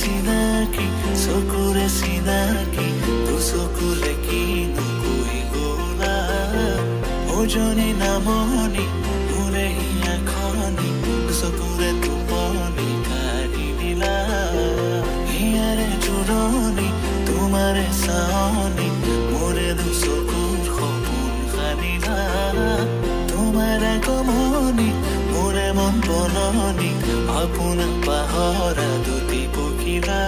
চিনাকি চকুৰে চিনাকি তোৰ চকুৰে কিনো কৈ গলা ওজনী নামনি মোৰে হিয়াখনি চকুৰে টোপনি কাঢ়ি দিলা হিয়াৰে জোৰণি তোমাৰে চাৱনি মোৰে দুচকুৰ সপোন সানিলা তোমাৰে কমনি মোৰে মন বননি আপোনা পাহৰা দুটি পখিলা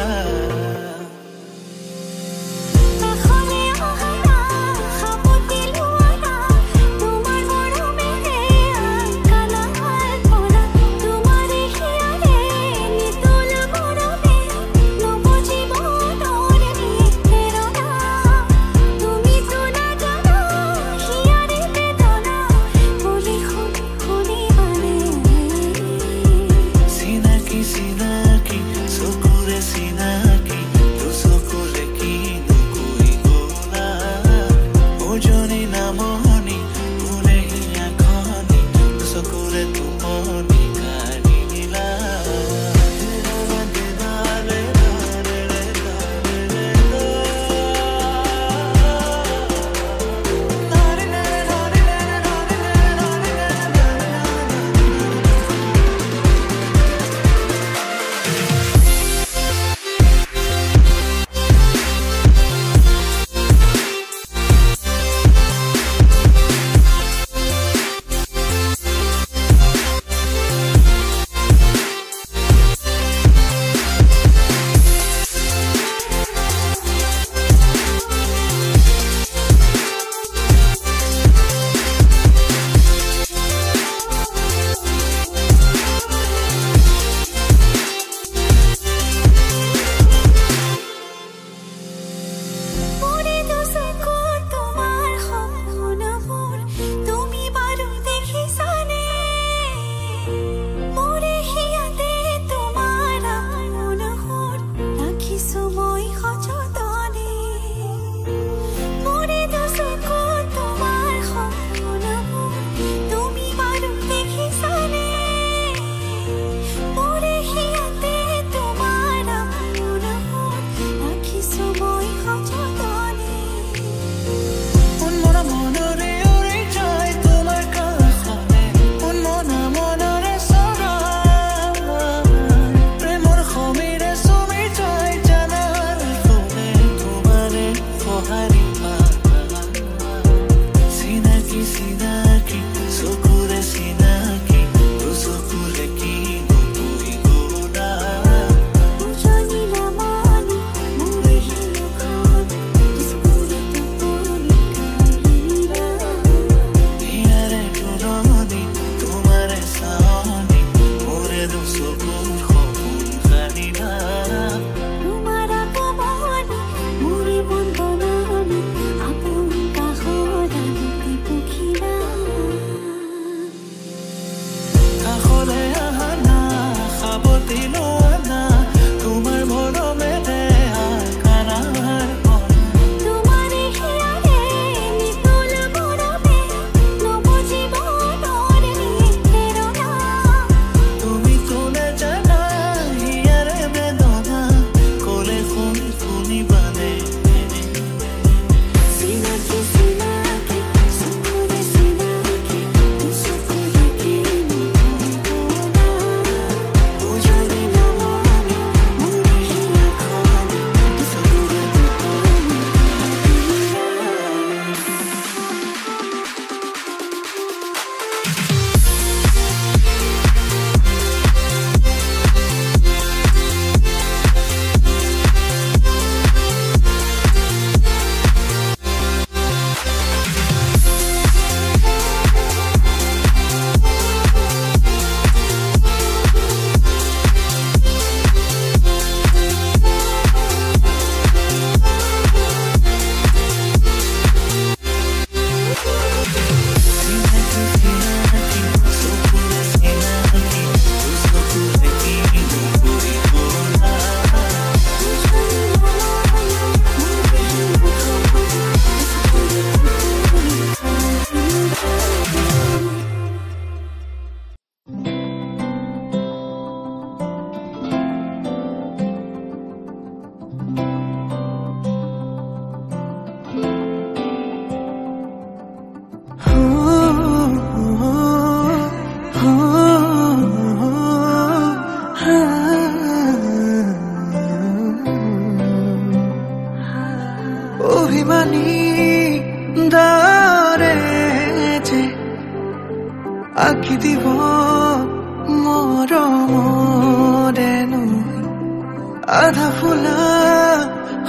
আধা ফুলা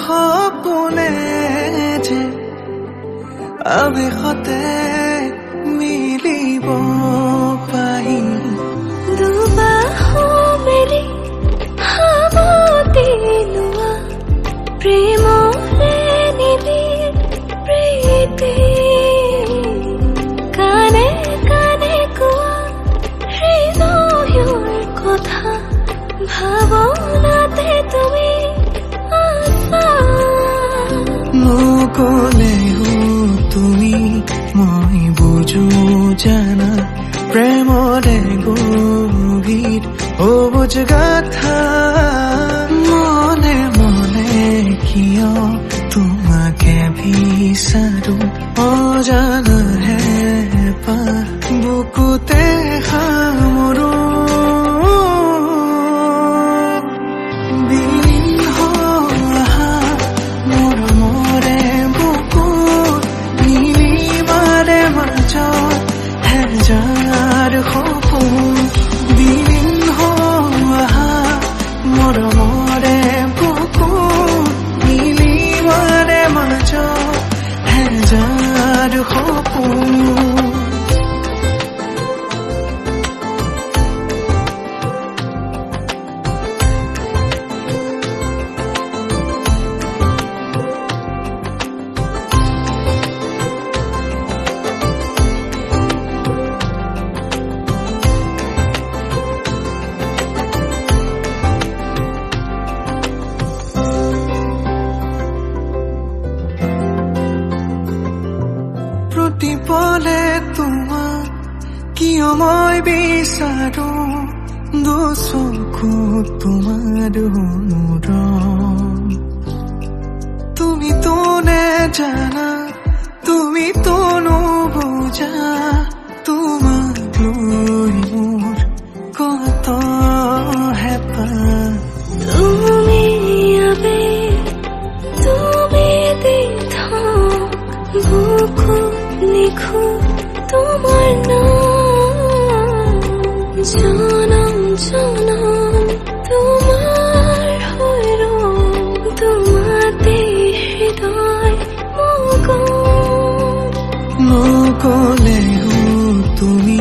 সপোনে যে আবেশতে মিলিব পাহি দুবাহু মেলি সাৱতি লোৱা প্ৰেমৰে নিবিড় প্ৰীতি কানে কানে কোৱা হৃদয়ৰ কথা ভাৱনাতে তুমি আছা নকলেও তুমি মই বুজো জানা প্ৰেমৰে গভীৰ অবুজ গাথা মনে মনে কিয় তোমাকে বিচাৰো অজানা হেঁপাহ বুকুতে সামৰো যাৰ সপোন বিলীন হোৱা মৰমৰে বুকুত মিলিবৰে মাজত হেজাৰ সপোন প্ৰতিপলে তোমাক কিয় মই বিচাৰো দুচকুত তোমাৰ অনুৰণ তুমিতো নেজানা তুমিতো নুবুজা তোমাক লৈ মোৰ কত হেঁপাহ তুমি আবেগ তুমি দিথ বুকুত লিখো তোমাৰ নাম জনম জনম তোমাৰ হৈ ৰম তোমাতে হৃদয় মগন নকলেও তুমি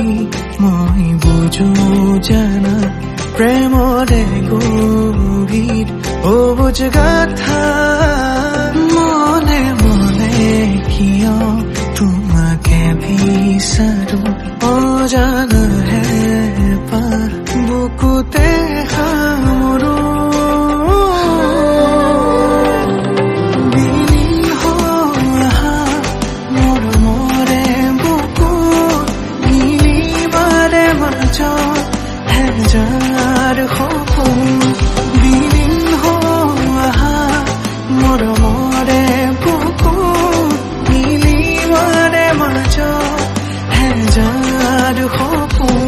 মই বুজো জানা প্ৰেমৰে গভীৰ অবুজ গাথা মনে মনে কিয় তোমাকে বিচাৰো অজানা হেঁপাহ বুকুতে সামৰো বিলীন হোৱা মৰমৰে বুকুত মিলিবৰে মাজত হেজাৰ সপোন বিলীন হোৱা মৰমৰে বুকুত মিলিবৰে মাজত হেজাৰ সপোন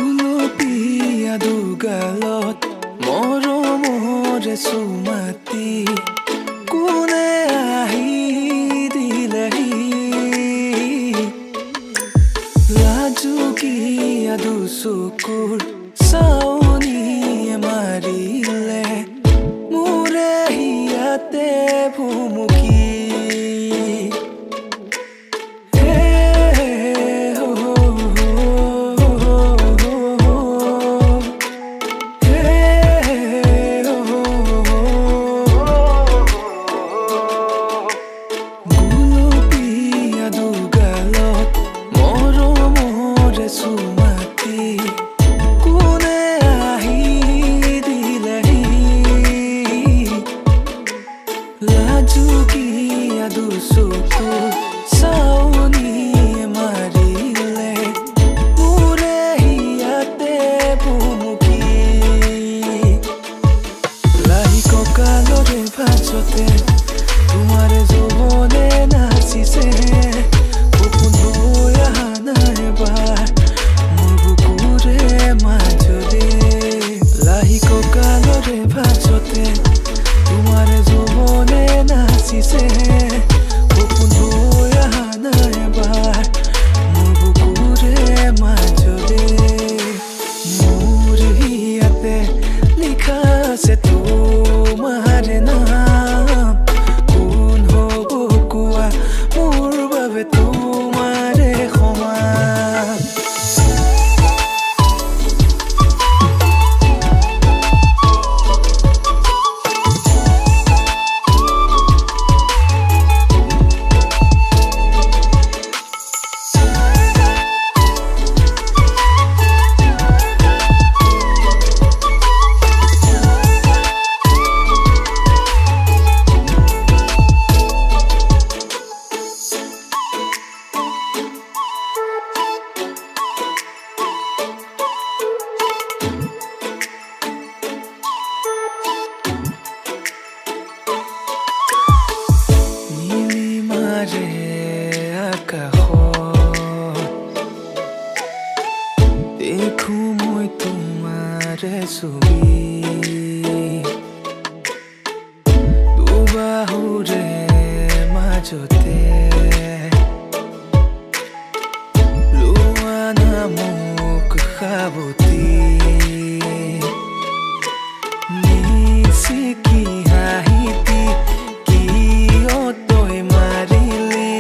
গুলপীয়া দুগালত মৰমৰে চুমাতি কোনে আহি দিলেহি লাজুকীয়া দুচকুৰ চাৱনিয়ে মাৰিলে মোৰে হিয়াতে ভুমুকি কোনে আহি দিলে দৰে ছবি দুবাহুৰে মাজতে লোৱা নামক সাৱতি নিচিকি হাঁহিতি কিয় তই মাৰিলি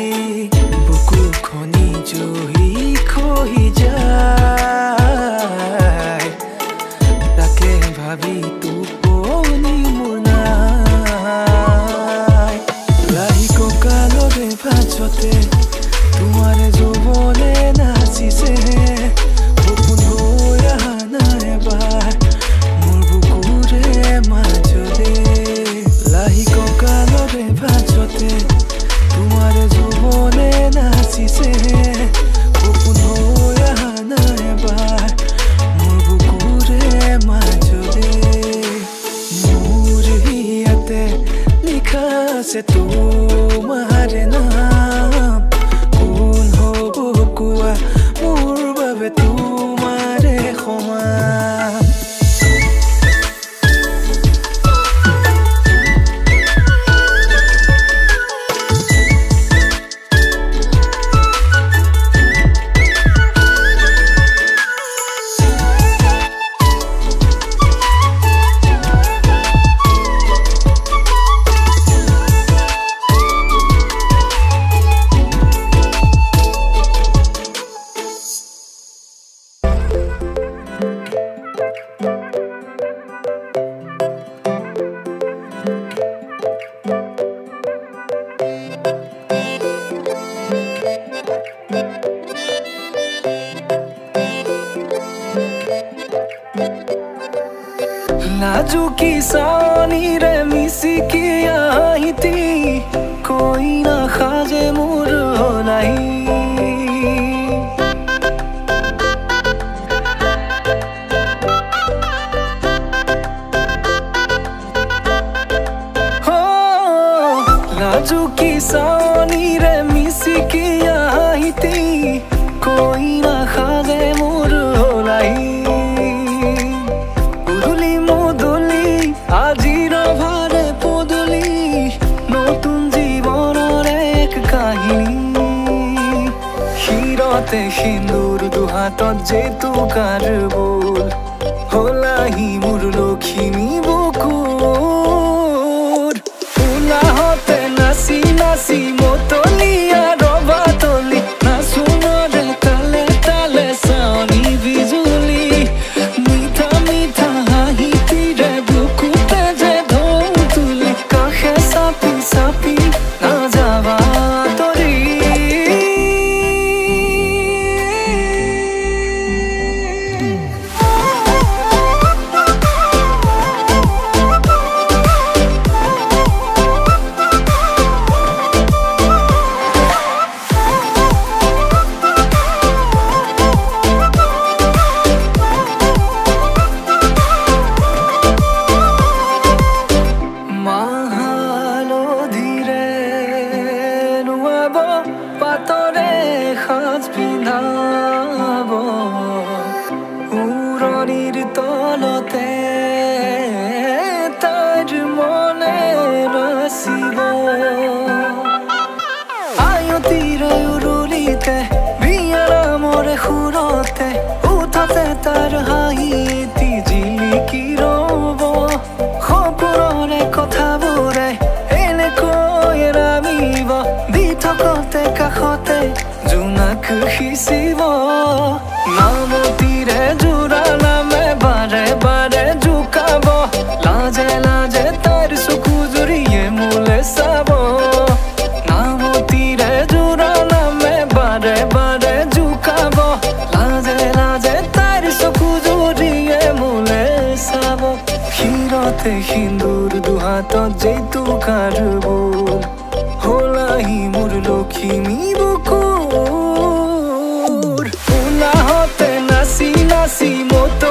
বুকুখনি জহি খহি যায় তাকে ভাবি টোপনি মোৰ নাই লাহি কঁকালৰে ভাঁজতে তোমাৰ যৌৱনে নাচিছে সপোন হৈ অহা নাই এবাৰ মোৰ বুকুৰে মাজতে লাহি কঁকালৰে ভাঁজতে তোমাৰ যৌৱনে নাচিছে সপোন হৈ অহা নাই এবাৰ মোৰ বুকুৰে মাজতে মোৰ ইয়াতে লিখা আছে তোমাৰ নাম কোন হ'ব কোৱা মোৰ বাবে তোমাৰে সমান नाजुकी सानीरे मिसिकी आहिती कोई ना खाजे मोर होलाई हो नाजुकी सानीरे मिसिकी आहिती कोई ना खाजे मोर होलाई আজিৰ ভাৰে পদূলি নতুন জীৱনৰ এক কাহিনী শিৰতে সিন্দুৰ দুহাতত জেতুকাৰ বোল হলাহি মোৰ লখিমী বুকুৰ উলাহতে নাচি নাচি মতলীয়া ৰবা তলি নাচোনৰে তালে তালে চাৱনি বিজুলি মিঠা মিঠা হাঁহিতিৰে sapi na java tori পাতৰে সাজ পিন্ধাব উৰণিৰ তলতে তাইৰ মনে নাচিব আয়তিৰে উৰুলিতে বিয়াৰামৰে সুৰতে উঠতে তাৰ হাঁহি এটি জিলিকি ৰ'ব সপোনৰে কথাবোৰে এনেকৈ নামিব থকতে কাষতে জোনাক সিঁচিব নামতিৰে জোৰা নামে বাৰে বাৰে জোকাব লাজে লাজে তাইৰ চকু জুৰিয়ে মোলে চাব নামতিৰে জোৰা নামে বাৰে বাৰে জোকাব লাজে লাজে তাইৰ চকু জুৰিয়ে মোলে চাব শিৰতে সিন্দুৰ দুহাতত জেতুকাৰ বোল হলাহি মোৰ লখিমী বুকুৰ উলাহতে নাচি নাচি মত